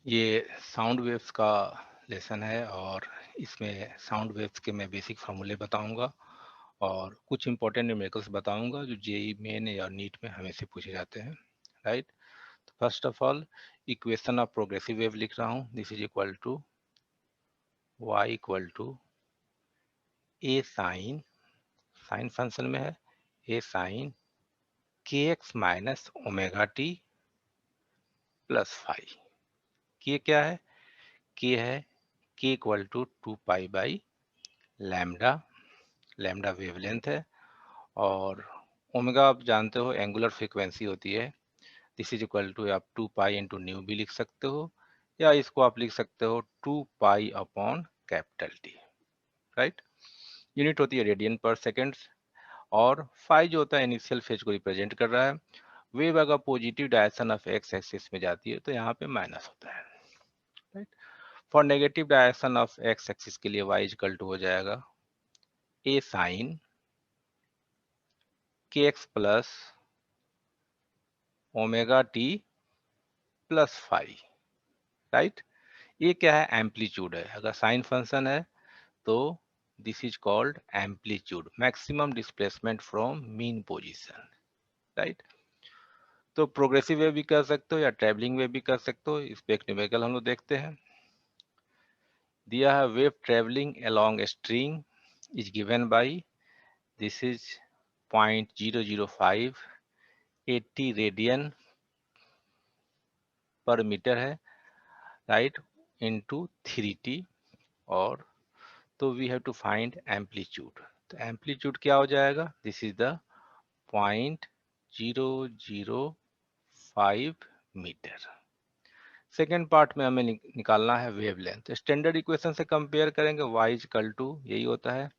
ये sound waves का lesson है और इसमें साउंड वेव्स के मैं बेसिक फार्मूले बताऊंगा और कुछ इंपॉर्टेंट न्यूमेरिकल्स बताऊंगा जो जेई मेन या नीट में हमेशा पूछे जाते हैं, राइट। तो first of all equation of progressive wave लिख रहा हूँ। This is equal to y equal to a sine, sine function में है, a sine k x minus omega t plus five. K क्या है? के है k equal to 2 pi lambda, lambda wavelength है और ओमेगा आप जानते हो एंगुलर फ्रीक्वेंसी होती है। दिस इज इक्वल टू आप 2 पाई इंटू न्यू भी लिख सकते हो या इसको आप लिख सकते हो 2 pi upon capital T, right. Unit होती है रेडियन पर सेकेंड और फाई जो होता है इनिशियल फेज को रिप्रेजेंट कर रहा है। वेव अगर positive direction of x axis में जाती है तो यहाँ पे माइनस होता है, right. For negative direction of x axis के लिए वाई इक्वल टू हो जाएगा ए sine k x plus omega t plus five, right. ये क्या है? एम्पलीट्यूड है। अगर साइन फंक्शन है तो this is called amplitude, maximum displacement from mean position, right. तो प्रोग्रेसिव वे भी कर सकते हो या ट्रेवलिंग वे भी कर सकते हो। इस पे एक न्यूमेरिकल हम लोग देखते हैं। दिया है wave travelling along string is given by, this is 0.005 80 radian per metre है, राइट, इनटू 3t। और तो we have to find amplitude. तो एम्पलीट्यूड क्या हो जाएगा? This is the 0.005 metre. Second part में हमें निकालना है वेवलेंथ। स्टैंडर्ड इक्वेशन से कंपेयर करेंगे, y इक्वल टू यही होता है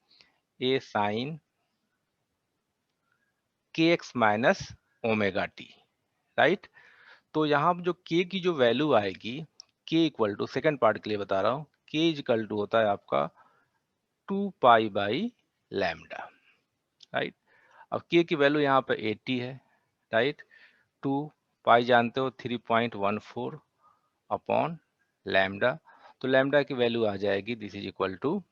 a sine k x minus omega t, right. तो यहाँ जो k की जो वैल्यू आएगी, k equal to, second part के लिए बता रहा हूँ, k इक्वल टू होता है आपका 2 पाई लैम्डा, राइट। अब k की वैल्यू यहाँ पे 80 है, राइट। 2 पाई जानते हो 3.14 अपॉन लैम्डा, तो लैम्डा की वैल्यू आ जाएगी this is equal to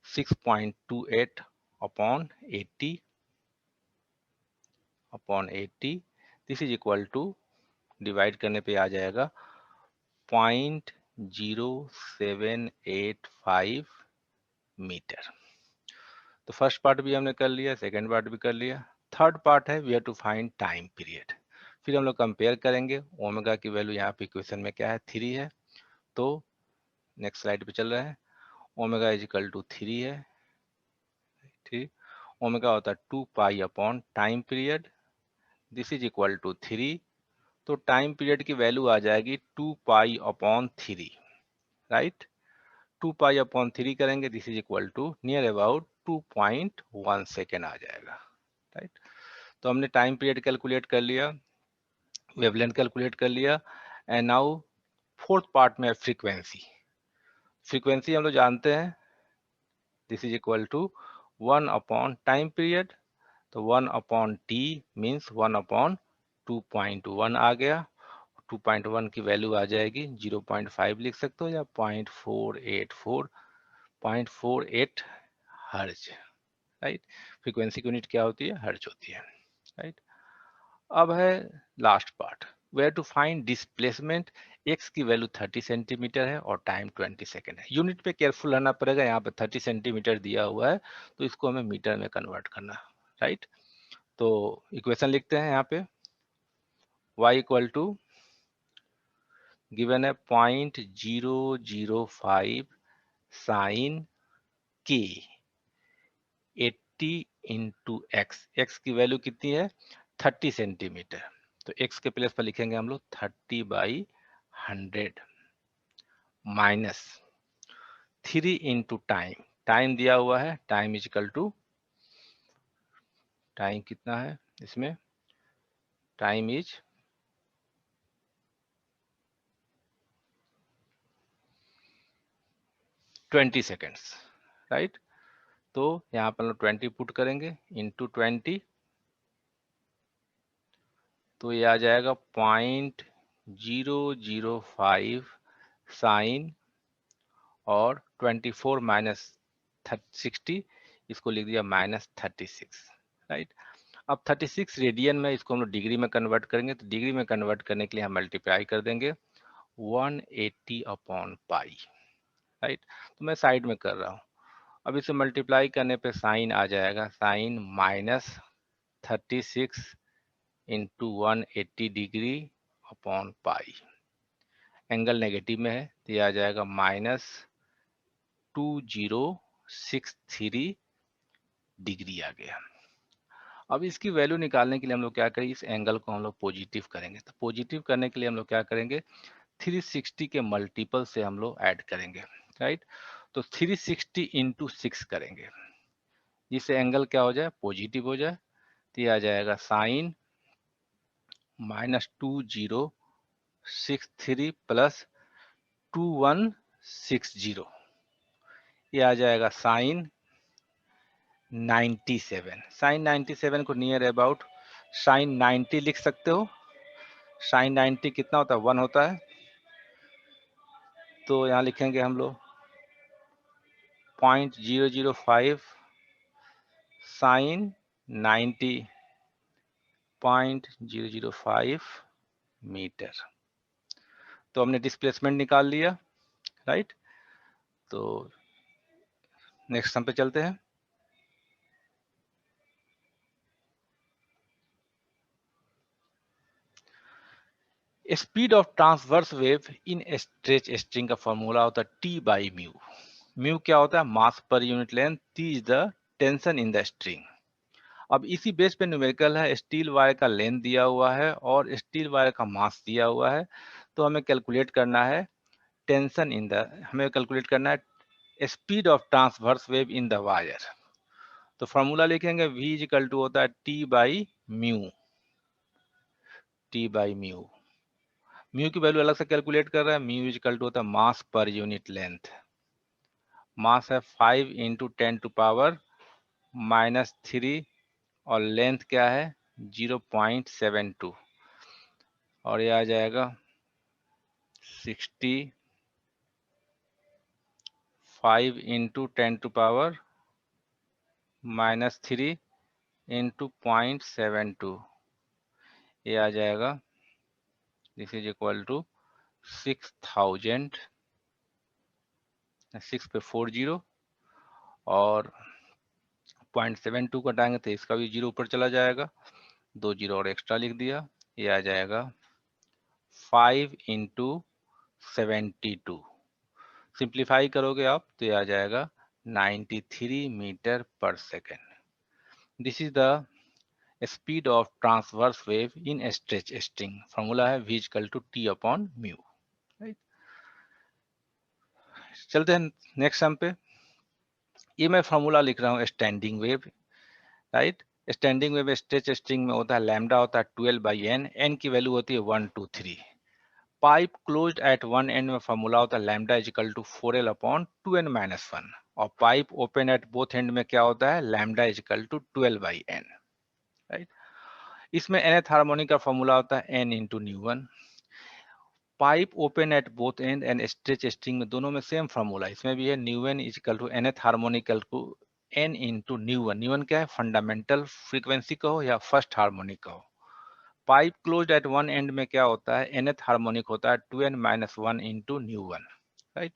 6.28 upon 80 upon 80। This is equal to divide करने पे आ जाएगा 0.0785 मीटर। तो फर्स्ट पार्ट भी हमने कर लिया, सेकेंड पार्ट भी कर लिया। थर्ड पार्ट है we have to find time period. फिर हम लोग कंपेयर करेंगे। ओमेगा की वैल्यू यहाँ पे इक्वेशन में क्या है? 3 है। तो नेक्स्ट स्लाइड पे चल रहे हैं। ओमेगा इज इक्वल टू 3 है, ठीक। ओमेगा होता है 2 pi upon time period, this is equal to 3। तो टाइम पीरियड की वैल्यू आ जाएगी 2 pi upon 3, right. 2 pi upon 3 करेंगे, this is equal to near about 2.1 second आ जाएगा, राइट। तो हमने टाइम पीरियड कैलकुलेट कर लिया, वेवलेंथ कैलकुलेट कर लिया। एंड नाउ फोर्थ पार्ट में फ्रीक्वेंसी। फ्रीक्वेंसी हम लोग जानते हैं, this is equal to 1 upon time period. तो 1/t मीन्स 1/2.1 आ गया। 2.1 की वैल्यू आ जाएगी 0.5 लिख सकते हो या 0.484 हर्ज, राइट। फ्रीक्वेंसी की यूनिट क्या होती है? हर्ज होती है, राइट। अब है last part, where to find displacement. X की वैल्यू 30 सेंटीमीटर है और टाइम 20 सेकेंड है। यूनिट पे केयरफुल रहना पड़ेगा, यहाँ पे 30 सेंटीमीटर दिया हुआ है तो इसको हमें मीटर में कन्वर्ट करना, राइट। तो इक्वेशन लिखते हैं यहाँ पे, y इक्वल टू गिवन है 0.005 साइन के 80 इंटू एक्स। एक्स की वैल्यू कितनी है? 30 सेंटीमीटर। तो एक्स के प्लेस पर लिखेंगे हम लोग 30/100 माइनस 3 इंटू टाइम। टाइम दिया हुआ है, time is equal to, time कितना है इसमें? Time is 20 seconds, right. तो यहाँ पर हम लोग 20 पुट करेंगे इंटू 20, तो ये आ जाएगा 005 साइन और 24 माइनस 60, इसको लिख दिया -36, राइट। अब 36 रेडियन में इसको हम लोग डिग्री में कन्वर्ट करेंगे, तो डिग्री में कन्वर्ट करने के लिए हम मल्टीप्लाई कर देंगे 180 अपॉन पाई, राइट। तो मैं साइड में कर रहा हूँ। अब इसे मल्टीप्लाई करने पे साइन आ जाएगा, sine -36 into 180 degree upon pi. Angle negative में है तो ये आ जाएगा -2063 डिग्री आ गया। अब इसकी वैल्यू निकालने के लिए हम लोग क्या करेंगे, इस एंगल को हम लोग पॉजिटिव करेंगे। तो पॉजिटिव करने के लिए हम लोग क्या करेंगे, 360 के मल्टीपल से हम लोग ऐड करेंगे, राइट। तो 360 इंटू 6 करेंगे, जिससे एंगल क्या हो जाए, पॉजिटिव हो जाए। तो ये आ जाएगा साइन -2063 प्लस 2160, ये आ जाएगा साइन 97। साइन 97 को नियर अबाउट साइन 90 लिख सकते हो। साइन 90 कितना होता है, 1 होता है। तो यहाँ लिखेंगे हम लोग 0.005 साइन 90 0.005 मीटर। तो हमने डिस्प्लेसमेंट निकाल लिया, राइट। तो नेक्स्ट सम पे चलते हैं। Speed of transverse wave in stretch string का फॉर्मूला होता है T बाई म्यू। म्यू क्या होता है, मास पर unit length, T is the tension in the string. अब इसी बेस पे न्यूमेरिकल है, स्टील वायर का लेंथ दिया हुआ है और स्टील वायर का मास दिया हुआ है। तो हमें कैलकुलेट करना है टेंशन इन द, हमें कैलकुलेट करना है speed of transverse wave in the wire. तो फॉर्मूला लिखेंगे V इज इक्वल टू होता है T बाई म्यू। म्यू की वैल्यू अलग से कैलकुलेट कर रहा है। म्यू इज इक्वल टू होता है मास पर यूनिट लेंथ। मास है 5 इंटू 10⁻³ और लेंथ क्या है 0.72 और ये आ जाएगा 65 इंटू 10⁻³ इंटू 0.72, ये आ जाएगा दिस इज इक्वल टू 6000, 6 पे 40 और 0.72 घटाएंगे तो इसका भी 0 ऊपर चला जाएगा, 2 0 और एक्स्ट्रा लिख दिया। ये आ जाएगा 5 इंटू 72, सिंप्लीफाई करोगे आप तो ये आ जाएगा 93 metre per second. This is the speed of transverse wave in stretch string. Formula है V equal to T upon mu, right. चलते हैं नेक्स्ट सम पे। ये मैं फॉर्मूला लिख रहा हूँ standing wave, right. Standing wave stretch string में होता है लैम्डा होता है 12 बाई एन, एन की वैल्यू होती है 1 2 3। Pipe closed at one end में फॉर्मूला होता है lambda is equal to 4l upon 2n-1 और pipe open at both end में क्या होता है lambda is equal to 12 by n, right. इसमें nth हार्मोनिक का फॉर्मूला होता है n into nu one. Pipe open at both end and stretch string में दोनों में सेम फॉर्मूला, इसमें भी है nu one is equal to nth harmonical को n इंटू न्यू1। न्यू1 क्या है, फंडामेंटल फ्रीक्वेंसी कहो या फर्स्ट हार्मोनिक कहो। Pipe closed at one end में क्या होता है, nth हार्मोनिक होता है 2n-1 इंटू न्यू1, राइट।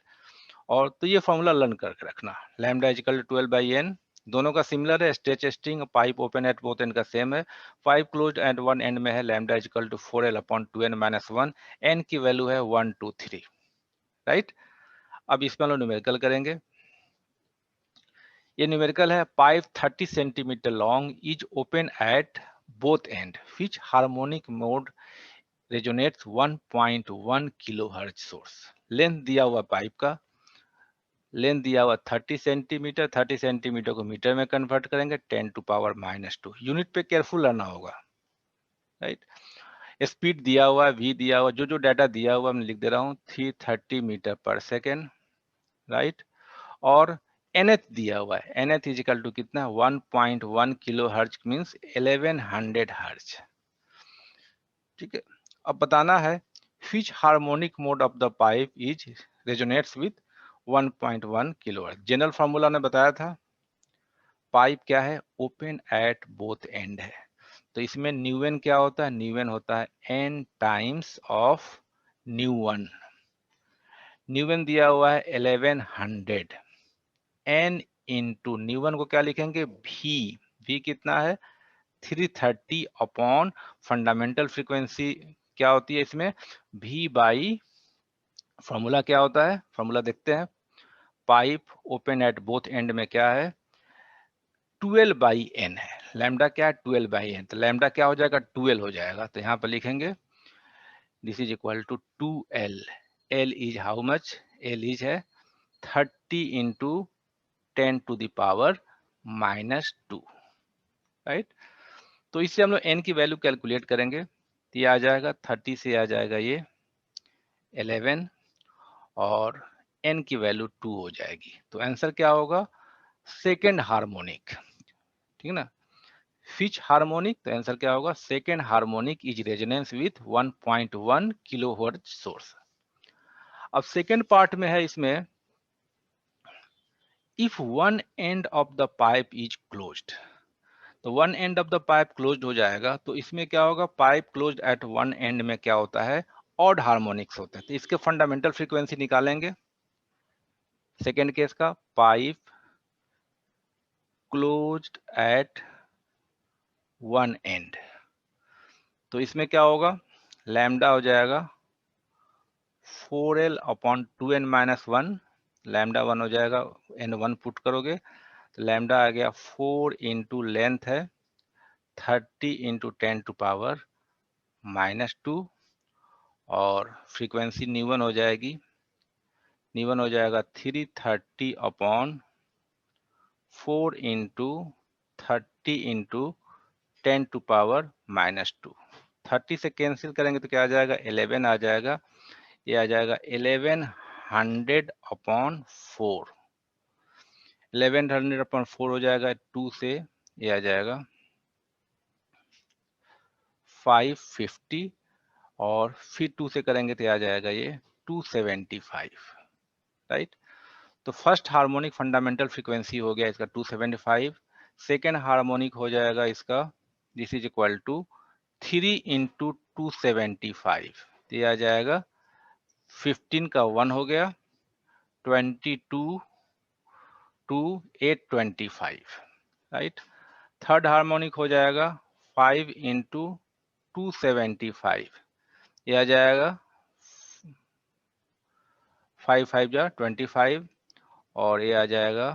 और तो ये फॉर्मूला लर्न करके रखना, lambda is equal to 12 by n, दोनों का सिमिलर है। Stretch string pipe open at both end का सेम है। Pipe closed at one end में है lambda is equal to 4l upon 2n-1, n की वैल्यू है 1 2 3, राइट। अब इसमें हम लोग न्यूमेरिकल करेंगे। ये न्यूमेरिकल है pipe 30 centimetre long is open at both and which harmonic mode resonates 1.1 kilohertz source. Length दिया हुआ पाइप का, लेंथ दिया हुआ 30 सेंटीमीटर, 30 सेंटीमीटर को मीटर में कन्वर्ट करेंगे 10⁻²। यूनिट पे केयरफुल रहना होगा, राइट। स्पीड दिया हुआ है, V दिया हुआ, जो जो डाटा दिया हुआ मैं लिख दे रहा हूँ 330 मीटर पर सेकेंड, राइट। और nth दिया हुआ है, nth इज इक्वल टू कितना 1.1 किलो हर्ट्ज मीन्स 1100 हर्ट्ज, ठीक है। अब बताना है which harmonic mode of the pipe is resonates with 1.1 kilohertz. General formula ने बताया था, पाइप क्या है, ओपन एट बोथ एंड है, तो इसमें न्यू एन क्या होता है, न्यू एन होता है n times of nu one. Nu n दिया हुआ है 1100, एन इंटू न्यू वन को क्या लिखेंगे, भी। भी कितना है, 330 अपॉन फंडामेंटल फ्रीक्वेंसी क्या होती है इसमें, भी बाई, फॉर्मूला क्या होता है, फॉर्मूला देखते हैं। Pipe open at both end में क्या है, 12 बाई एन है, लैम्डा क्या है, 12 बाई एन, तो लैम्डा क्या हो जाएगा, 12 हो जाएगा, तो यहाँ पर लिखेंगे this is equal to 2L। L इज हाउ मच, L इज है 30 into 10 to the power -2, right. तो इससे हम लोग n की वैल्यू कैलकुलेट करेंगे, तो ये आ जाएगा 30 से आ जाएगा ये 11 और n की वैल्यू 2 हो जाएगी, तो आंसर क्या होगा, सेकेंड हार्मोनिक, ठीक ना। फिच हार्मोनिक, तो आंसर क्या होगा, second harmonic is resonance with 1.1 kilohertz source. अब सेकेंड पार्ट में है इसमें, if one end of the pipe is closed, तो one end of the pipe closed हो जाएगा, तो इसमें क्या होगा, pipe closed at one end में क्या होता है, ऑड हार्मोनिक्स होते हैं, तो इसके फंडामेंटल फ्रीक्वेंसी निकालेंगे। सेकेंड केस का, pipe closed at one and, तो इसमें क्या होगा, लैम्डा हो जाएगा 4L upon 2n minus one, lambda 1 हो जाएगा, n1 पुट करोगे तो लैम्डा आ गया 4 इंटू लेंथ है 30 इंटू 10 टू पावर -2, और फ्रीक्वेंसी न्यू1 हो जाएगी, न्यू1 हो जाएगा 330 upon 4 into 30 into 10 to power -2। 30 से कैंसिल करेंगे तो क्या आ जाएगा, 11 आ जाएगा, ये आ जाएगा 1100 अपॉन 4, 1100 अपॉन 4 हो जाएगा 2 से, ये आ जाएगा 550, और फिर 2 से करेंगे तो आ जाएगा ये 275, राइट। तो फर्स्ट हार्मोनिक फंडामेंटल फ्रीक्वेंसी हो गया इसका 275, सेकेंड हार्मोनिक हो जाएगा इसका, this is equal to 3 into 275, तो ये आ जाएगा 15 का 1 हो गया 22 टू 825, राइट। थर्ड हार्मोनिक हो जाएगा 5 इंटू 275, यह आ जाएगा 5 5 जा 25, और ये आ जाएगा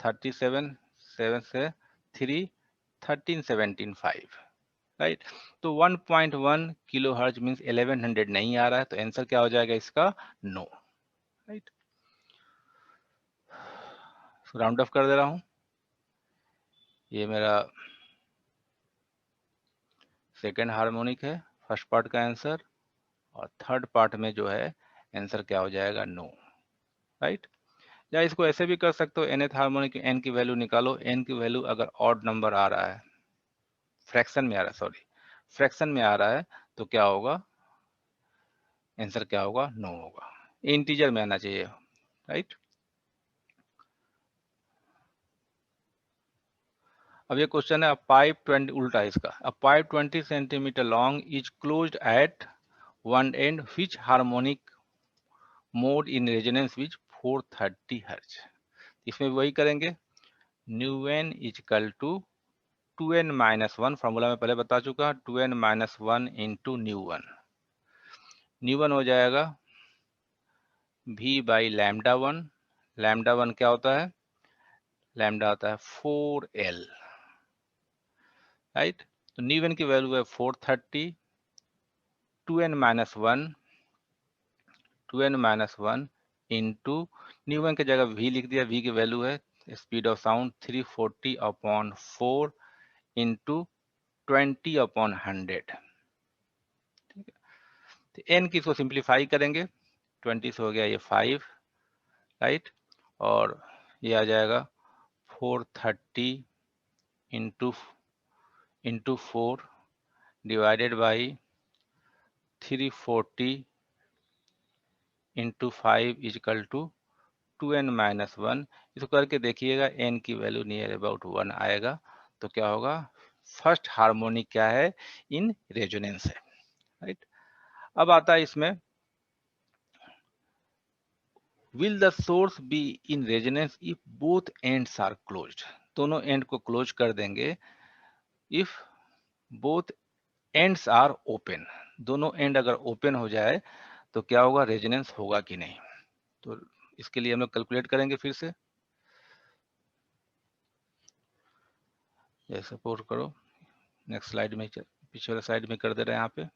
37, 7 से 3 13 17 5, राइट। तो 1.1 किलो हर्ज मीन्स 1100 नहीं आ रहा है, तो आंसर क्या हो जाएगा इसका, नो, राइट। राउंड ऑफ कर दे रहा हूं, ये मेरा सेकेंड हार्मोनिक है, फर्स्ट पार्ट का आंसर, और थर्ड पार्ट में जो है आंसर क्या हो जाएगा, नो, राइट। या इसको ऐसे भी कर सकते हो, nth हार्मोनिक n की वैल्यू निकालो, n की वैल्यू अगर ऑड नंबर आ रहा है, फ्रैक्शन में आ रहा है, सॉरी फ्रैक्शन में आ रहा है, तो क्या होगा, आंसर क्या होगा, नो होगा, इंटीजर में आना चाहिए, राइट। अब ये क्वेश्चन है, पाइप 20, उल्टा है इसका, a pipe 20 centimetre long is closed at one end, which harmonic mode in resonance which 430 hertz. इसमें वही करेंगे, nu n is equal to 2n minus one, formula में पहले बता चुका, 2n minus one into nu one, nu one हो जाएगा v by lambda one, lambda one क्या होता है, लैम्डा होता है 4L, राइट। तो न्यू वन की वैल्यू है 430, 2n minus one, 2n minus one into nu one की जगह v लिख दिया, v की वैल्यू है speed of sound 340 upon 4 into 20 upon 100, ठीक है। तो n की इसको सिंप्लीफाई करेंगे, 20 से हो गया ये 5, राइट, और ये आ जाएगा 430 into 4 divided by 340 into 5 is equal to 2n-1। इसको करके देखिएगा, n की वैल्यू नियर अबाउट 1 आएगा। तो क्या होगा, फर्स्ट हार्मोनिक क्या है, इन रेजोनेंस है, राइट। अब आता है इसमें, will the source be in resonance if both ends are closed. दोनों एंड को क्लोज कर देंगे if both ends are open. दोनों एंड अगर ओपन हो जाए तो क्या होगा, रेजोनेंस होगा कि नहीं। तो इसके लिए हम लोग कैलकुलेट करेंगे फिर से, जैसे सपोज करो नेक्स्ट स्लाइड में, पिछले वाले स्लाइड में कर दे रहे हैं। यहाँ पे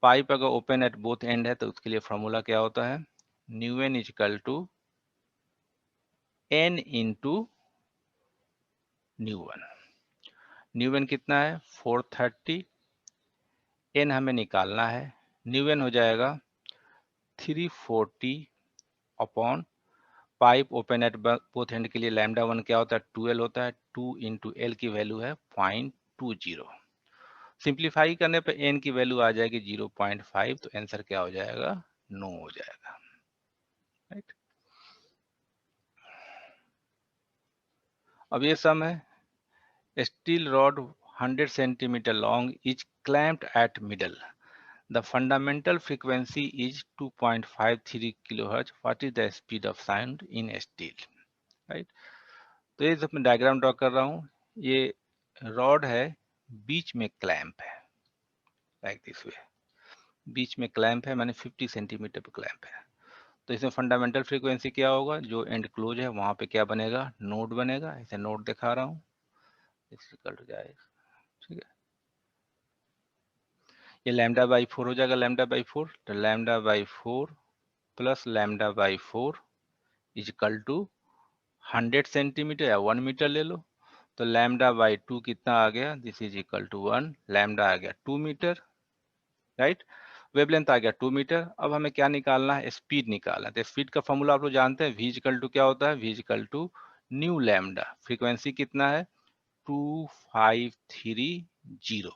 पाइप अगर ओपन एट बोथ एंड है तो उसके लिए फॉर्मूला क्या होता है, nu n is equal to n into nu one. Nu n कितना है 430, एन हमें निकालना है, न्यू एन हो जाएगा 340 upon pipe open at both and के लिए लैम्डा वन क्या होता है 12 होता है, 2 इंटू एल की वैल्यू है 0.20। सिंप्लीफाई करने पे एन की वैल्यू आ जाएगी 0.5, तो आंसर क्या हो जाएगा, नो हो जाएगा, राइट। अब ये सम है, steel rod 100 centimetre long is clamped at middle, the fundamental frequency is 2.53 kilohertz, what is the speed of sound in steel, right। तो ये मैं डायग्राम ड्रॉ कर रहा हूँ, ये रॉड है, बीच में क्लैंप है, लाइक दिस वे, बीच में क्लैंप है, मैंने 50 सेंटीमीटर पे क्लैंप है। तो इसमें फंडामेंटल फ्रीक्वेंसी क्या होगा, जो एंड क्लोज है वहां पे क्या बनेगा, नोड बनेगा, इसे नोड दिखा रहा हूँ, इक्वल टू जाएगा, ठीक है। ये लैम्डा बाई 4 हो जाएगा, लैम्डा बाई 4, तो lambda by 4 plus lambda by 4 is equal to 100 centimetre या 1 मीटर ले लो। तो लैम्डा बाई 2 कितना आ गया, this is equal to 1, lambda आ गया 2 मीटर, राइट। वेवलेंथ आ गया 2 मीटर। अब हमें क्या निकालना है, स्पीड निकालना है। तो स्पीड का फॉर्मूला आप लोग जानते हैं, v इक्वल टू क्या होता है, v equal to nu lambda, frequency कितना है 2530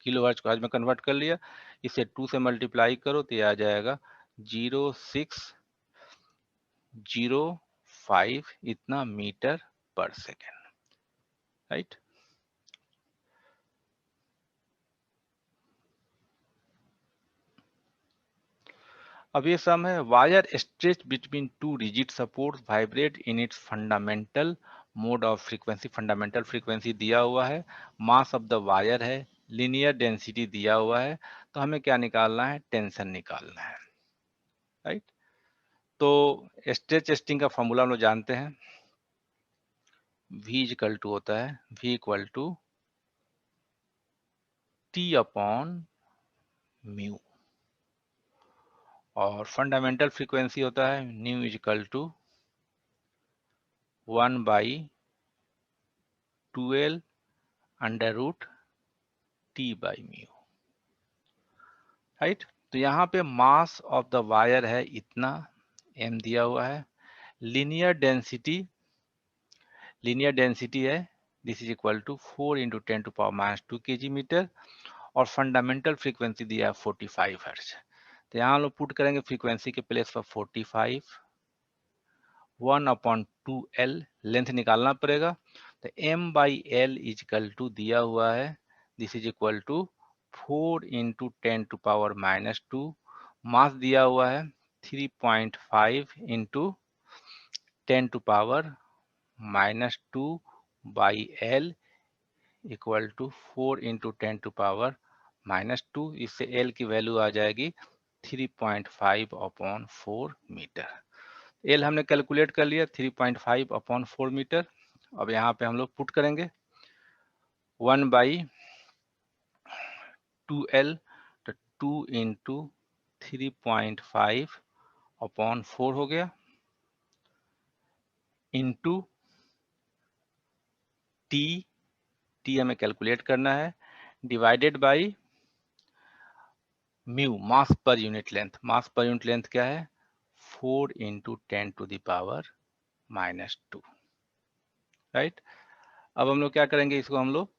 किलोहर्ट्ज को आज में कन्वर्ट कर लिया, इसे 2 से मल्टीप्लाई करो तो ये आ जाएगा 0605 इतना मीटर पर सेकेंड, राइट। अब ये सम है, wire stretch between two rigid support vibrate in its fundamental mode of frequency. Fundamental frequency दिया हुआ है, मास ऑफ द वायर है, लीनियर डेंसिटी दिया हुआ है, तो हमें क्या निकालना है, टेंशन निकालना है, राइट। तो स्ट्रेच टेस्टिंग का फॉर्मूला हम लोग जानते हैं, v इक्वल टू होता है v equal to t upon mu, और फंडामेंटल फ्रीक्वेंसी होता है nu equal to 1/12 under root t by mu, right. तो यहाँ पे मास ऑफ द वायर है इतना, m दिया हुआ है, लीनियर डेंसिटी है this is equal to 4 into 10⁻² kg metre, और फंडामेंटल फ्रीक्वेंसी दिया है 45 हर्ट्ज। तो यहाँ हम लोग पुट करेंगे फ्रीक्वेंसी के प्लेस पर 45, 1/2L लेंथ निकालना पड़ेगा, तो m/L इजकल टू दिया हुआ है this is equal to 4 into 10⁻², mass दिया हुआ है 3.5 into 10⁻² by L equal to 4 into 10⁻², इससे L की वैल्यू आ जाएगी 3.5/4 मीटर। एल हमने कैलकुलेट कर लिया 3.5/4 मीटर। अब यहाँ पे हम लोग पुट करेंगे 1/2L, तो 2 इंटू 3.5/4 हो गया, इंटू टी हमें कैलकुलेट करना है, डिवाइडेड बाई म्यू, मास पर यूनिट लेंथ। मास पर यूनिट लेंथ क्या है 4 इंटू 10⁻², राइट। अब हम लोग क्या करेंगे, इसको हम लोग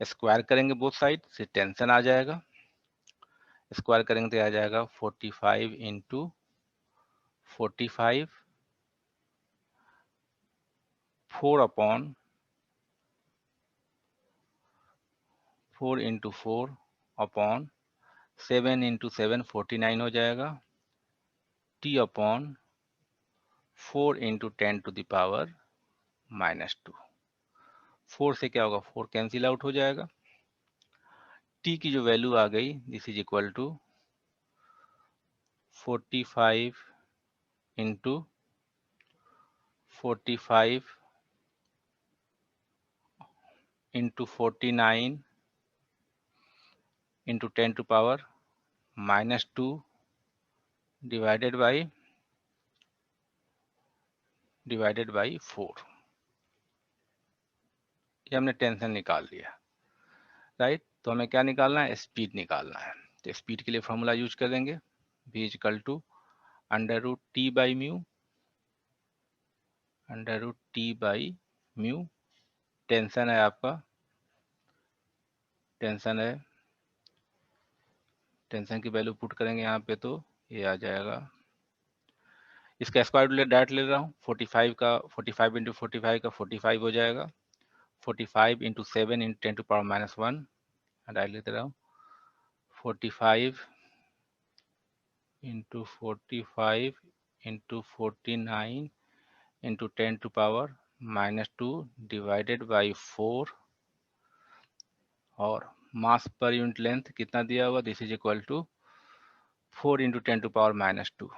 स्क्वायर करेंगे बोथ साइड से, टेंशन आ जाएगा, स्क्वायर करेंगे तो आ जाएगा 45 into 45, 4 upon 4 into 4 upon 7 into 7 49 हो जाएगा, t upon 4 into 10 to the power -2। 4 से क्या होगा, 4 कैंसिल आउट हो जाएगा। t की जो वैल्यू आ गई this is equal to 45 into 45 into 49 into 10 to power -2 divided by 4। ये हमने टेंशन निकाल लिया, राइट। तो हमें क्या निकालना है, स्पीड निकालना है। तो स्पीड के लिए फॉर्मूला यूज करेंगे, v equal to √t by mu, √t by mu. Tension है आपका, टेंशन है, टेंशन की वैल्यू पुट करेंगे यहाँ पे तो ये आ जाएगा, इसका स्क्वायर रूट डायरेक्ट ले रहा हूँ, 45 का 45 इंटू 45 का 45 हो जाएगा, 45 into 7 into 10 to power -1 direct लेते रहा हूँ, 45 into 45 into 49 into 10 to power -2 divided by 4, और मास पर यूनिट लेंथ कितना दिया हुआ, this is equal to 4 into 10 to power -2,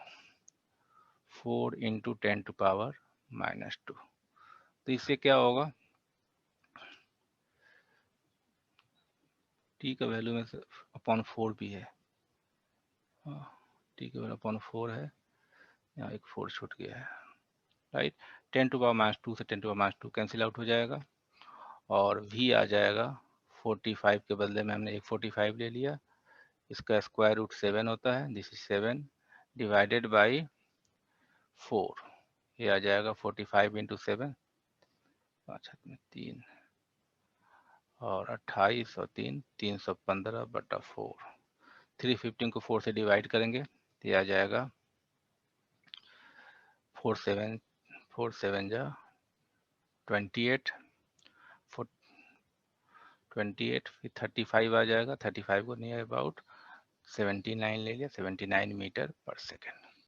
4 into 10 to power -2। तो इससे क्या होगा, टी का वैल्यू में से अपॉन 4 भी है, टी का वैल्यू अपॉन 4 है, यहाँ एक 4 छूट गया है, राइट। 10 टू पावर -2 से 10 टू पावर -2 कैंसिल आउट हो जाएगा, और v आ जाएगा 45 के बदले में हमने एक 45 ले लिया, इसका स्क्वायर रूट 7 होता है, दिस इज 7 डिवाइडेड बाई 4। ये आ जाएगा 45 इंटू 7, 3 और 28 और 3 315/4। 315 को 4 से डिवाइड करेंगे तो ये आ जाएगा 4 7 जा 28, 28 फिर 35 आ जाएगा, 35 को नियर अबाउट 79 ले लिया, 79 मीटर पर सेकेंड।